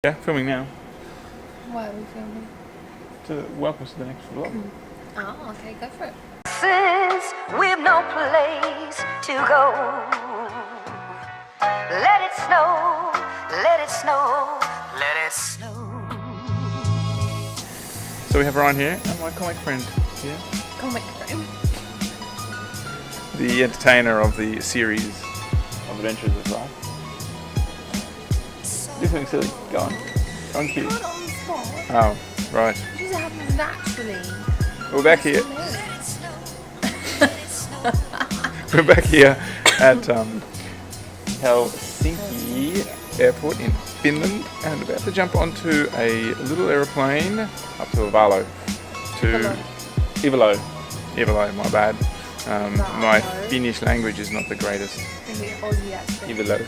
Yeah, filming now. Why are we filming? To welcome us to the next vlog. Oh, okay, go for it. Since we've no place to go, let it snow, let it snow, let it snow. So we have Ryan here and my comic friend here. Comic friend. The entertainer of the series of adventures as well. Do something silly. Go on. Go on, cue. Not on the spot. Oh, right. It just happens naturally. We're back here. We're back here at Helsinki Airport in Finland and about to jump onto a little aeroplane up to Ivalo. Ivalo, my bad. My Finnish language is not the greatest. Aussie accent. Ivalo.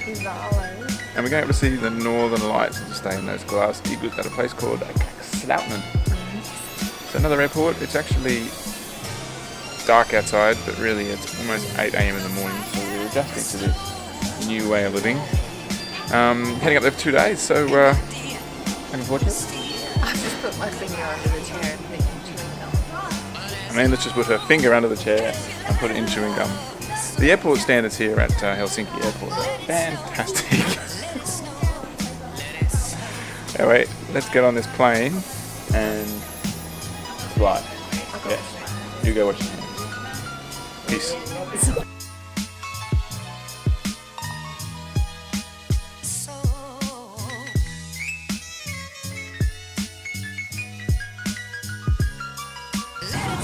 And we're going to see the northern lights and to stay in those glass igloos at a place called Kakslauttanen. So another airport. It's actually dark outside, but really it's almost 8 AM in the morning, so we're adjusting to this new way of living. Heading up there for 2 days, so looking forward to it. I've just put my finger under the chair and making chewing gum. I mean, let's just put her finger under the chair and put it in chewing gum. The airport standards here at Helsinki Airport are fantastic. Anyway, let's get on this plane and fly. Yeah, you go watch it. Peace.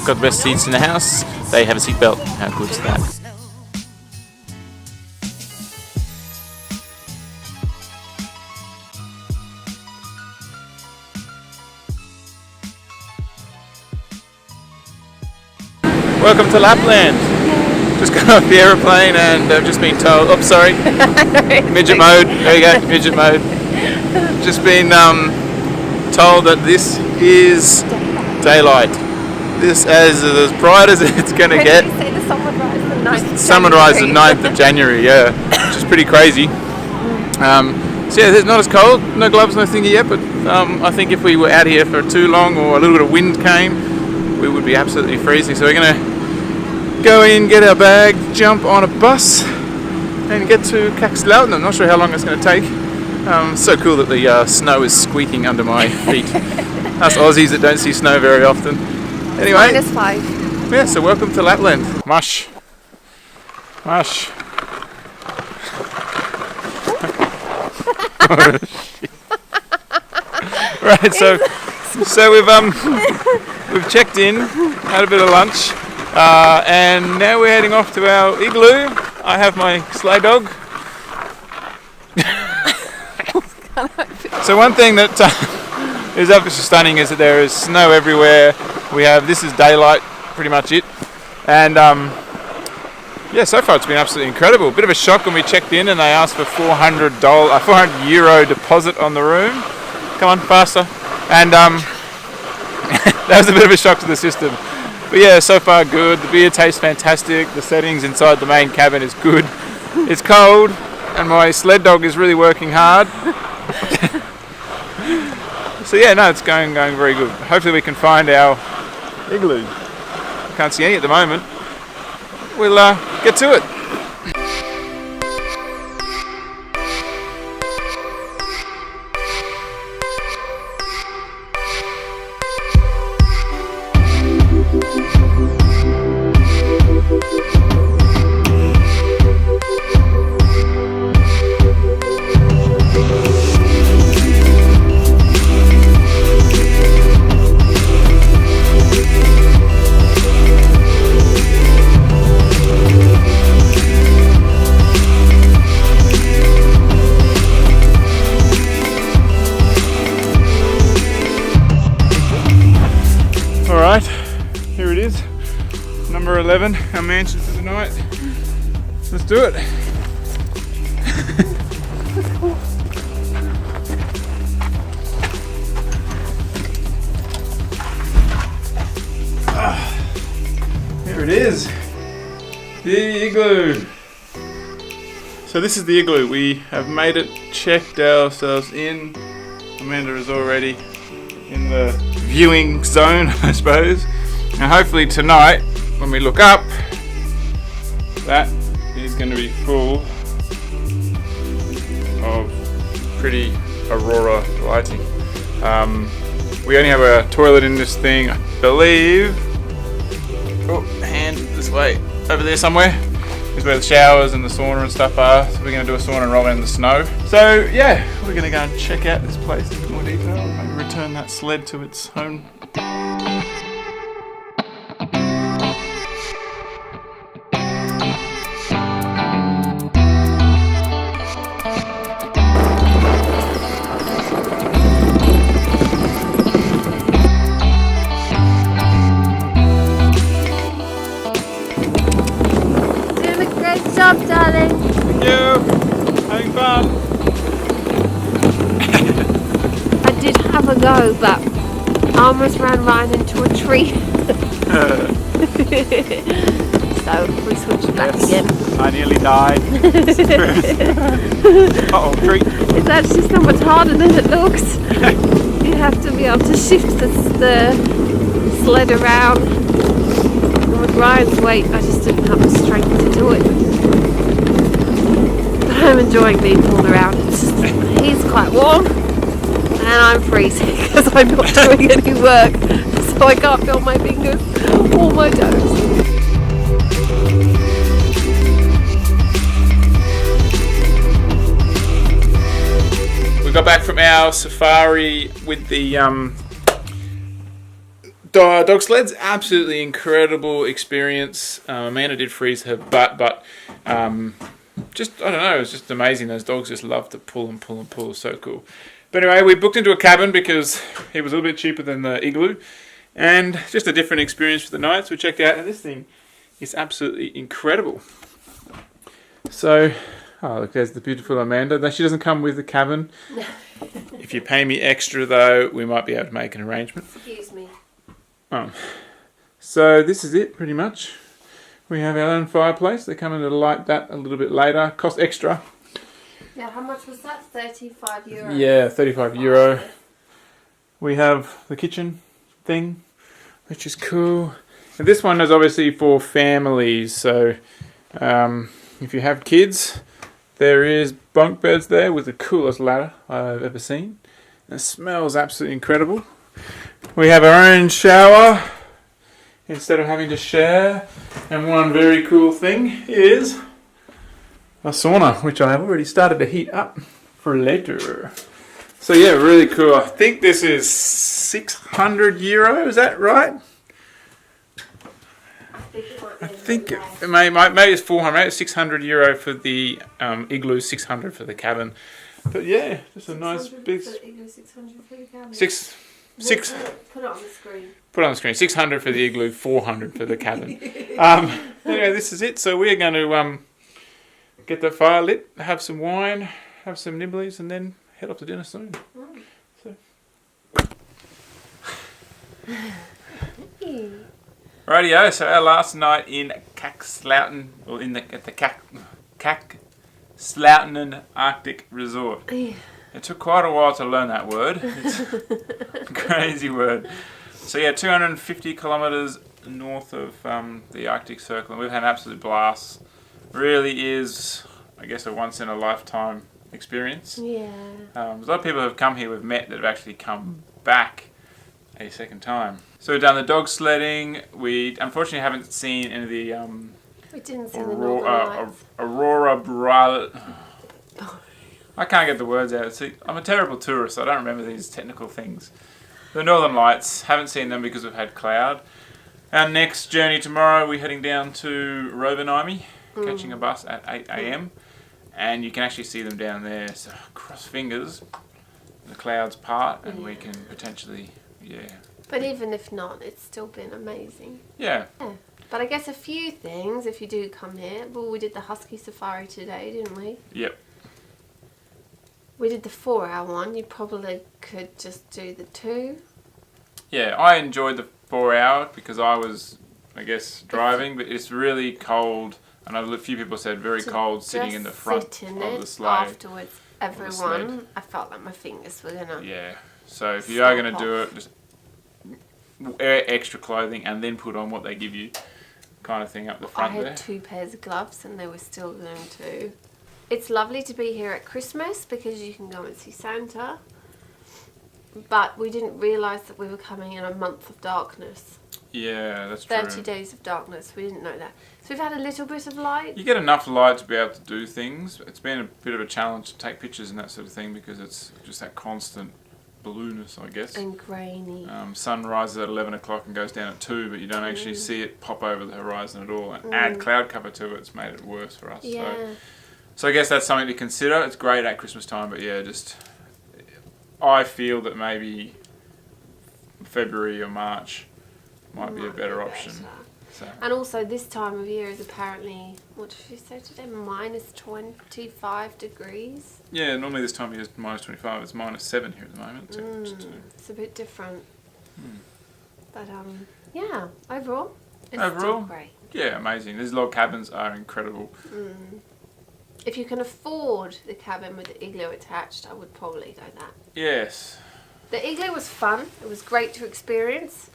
Got the best seats in the house. They have a seatbelt. How good is that? Welcome to Lapland. Just got off the aeroplane and I've just been told. Oh, sorry. Midget mode. There you go. Midget mode. Just been told that this is daylight. This is as bright as it's going to get. Did you say the sunrise the 9th Sunrise the 9th of January, yeah. Which is pretty crazy. So yeah, it's not as cold. No gloves, no thingy yet. But I think if we were out here for too long or a little bit of wind came, we would be absolutely freezing. So we're going to go in, get our bag, jump on a bus and get to Kakslauttanen. I'm not sure how long it's going to take. So cool that the snow is squeaking under my feet. Us Aussies that don't see snow very often. Anyway, -5. yeah, so welcome to Lapland. Mush. Mush. Oh, shit. Right, so we've checked in, had a bit of lunch, and now we're heading off to our igloo. I have my sleigh dog. So one thing that is obviously stunning is that there is snow everywhere. This is daylight, pretty much it. And yeah, so far it's been absolutely incredible. A bit of a shock when we checked in and they asked for €400 deposit on the room. Come on, faster. And that was a bit of a shock to the system. But yeah, so far good. The beer tastes fantastic. The settings inside the main cabin is good. It's cold and my sled dog is really working hard. So yeah, no, it's going very good. Hopefully we can find our igloo. Can't see any at the moment. We'll get to it. Alright, here it is, number 11, our mansion for the night. Let's do it. Here it is, the igloo. So this is the igloo. We have made it, checked ourselves in. I'm Amanda is already in the viewing zone, I suppose. And hopefully tonight, when we look up, that is going to be full of pretty aurora lighting. We only have a toilet in this thing, I believe. Oh, hand this way. Over there somewhere is where the showers and the sauna and stuff are. So we're going to do a sauna and roll in the snow. So yeah, we're going to go and check out this place in a bit more detail. Maybe return that sled to its home. Darling. Thank you. Having fun. I did have a go, but I almost ran right into a tree. So we switched back again. I nearly died. Uh-oh, tree. It's actually so much harder than it looks. You have to be able to shift the sled around. And with Ryan's weight, I just didn't have the strength to do it. I'm enjoying being pulled around. He's quite warm and I'm freezing because I'm not doing any work, so I can't feel my fingers or my toes. We got back from our safari with the dog sleds. Absolutely incredible experience. Amanda did freeze her butt, but just, I don't know, it was just amazing. Those dogs just love to pull and pull and pull. So cool. But anyway, we booked into a cabin because it was a little bit cheaper than the igloo. And just a different experience for the night. So we checked out, and this thing is absolutely incredible. So, oh look, there's the beautiful Amanda. She doesn't come with the cabin. If you pay me extra though, we might be able to make an arrangement. Excuse me. So this is it pretty much. We have our own fireplace. They come in to light that a little bit later. Cost extra. Yeah, how much was that? €35. Yeah, €35. We have the kitchen thing, which is cool. And this one is obviously for families. So if you have kids, there is bunk beds there with the coolest ladder I've ever seen. It smells absolutely incredible. We have our own shower instead of having to share. And one very cool thing is a sauna, which I have already started to heat up for later. So yeah, really cool. I think this is €600. Is that right? I think it maybe it's 400. Maybe it's €600 for the igloo, 600 for the cabin. But yeah, just a nice big. 600 for the cabin. Six. Put it on the screen. Put it on the screen. 600 for the igloo, 400 for the cabin. Anyway, this is it. So we're going to get the fire lit, have some wine, have some nibblies, and then head off to dinner soon. So. Rightio, so our last night in Kakslauttanen, or at the Kakslauttanen Artic Resort. It took quite a while to learn that word. It's a crazy word. So yeah, 250 kilometres north of the Arctic Circle, and we've had an absolute blast. Really is, I guess, a once-in-a-lifetime experience. Yeah. A lot of people have come here we've met that have actually come back a second time. So we've done the dog sledding. We unfortunately haven't seen any of the we didn't see the Northern Lights. Aurora Borealis. I can't get the words out. See, I'm a terrible tourist. I don't remember these technical things. The Northern Lights, haven't seen them because we've had cloud. Our next journey tomorrow, we're heading down to Rovaniemi, catching a bus at 8 a.m. And you can actually see them down there. So cross fingers, the clouds part, and we can potentially, But even if not, it's still been amazing. Yeah. But I guess a few things, if you do come here. Well, we did the Husky safari today, didn't we? Yep. We did the 4-hour one. You probably could just do the 2. Yeah, I enjoyed the 4 hour because I was, I guess, driving, but it's really cold. I know a few people said very cold sitting in the front of the sleigh. Afterwards. everyone, I felt like my fingers were gonna. Yeah. So if you are going to do it, just wear extra clothing and then put on what they give you, kind of thing up the front I had there. 2 pairs of gloves and they were still going to. It's lovely to be here at Christmas because you can go and see Santa. But we didn't realise that we were coming in a month of darkness. Yeah, that's 30 true. days of darkness. We didn't know that. So we've had a little bit of light. You get enough light to be able to do things. It's been a bit of a challenge to take pictures and that sort of thing because it's just that constant blueness, I guess. And grainy. Sun rises at 11 o'clock and goes down at 2, but you don't actually see it pop over the horizon at all. And add cloud cover to it, it's made it worse for us. Yeah. So I guess that's something to consider. It's great at Christmas time, but yeah, just I feel that maybe February or March might be a better option. So. And also this time of year is apparently, what did you say today, minus 25 degrees? Yeah, normally this time of year is minus 25. It's minus 7 here at the moment. It's a bit different. But yeah, overall, it's Overall? still great. Yeah, amazing. These log cabins are incredible. If you can afford the cabin with the igloo attached, I would probably go that. Yes. The igloo was fun. It was great to experience.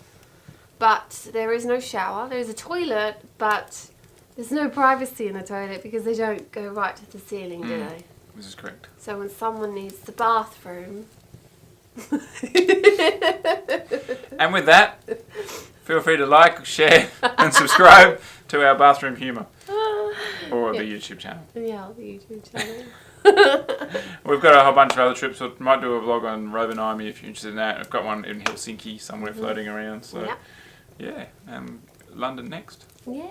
But there is no shower. There is a toilet, but there's no privacy in the toilet because they don't go right to the ceiling, do they? This is correct. So when someone needs the bathroom... And with that, feel free to like, share and subscribe to our bathroom humour. Or the YouTube channel. Yeah, the YouTube channel. We've got a whole bunch of other trips. We might do a vlog on Rovaniemi if you're interested in that. We've got one in Helsinki somewhere floating around. So, yeah, London next. Yeah.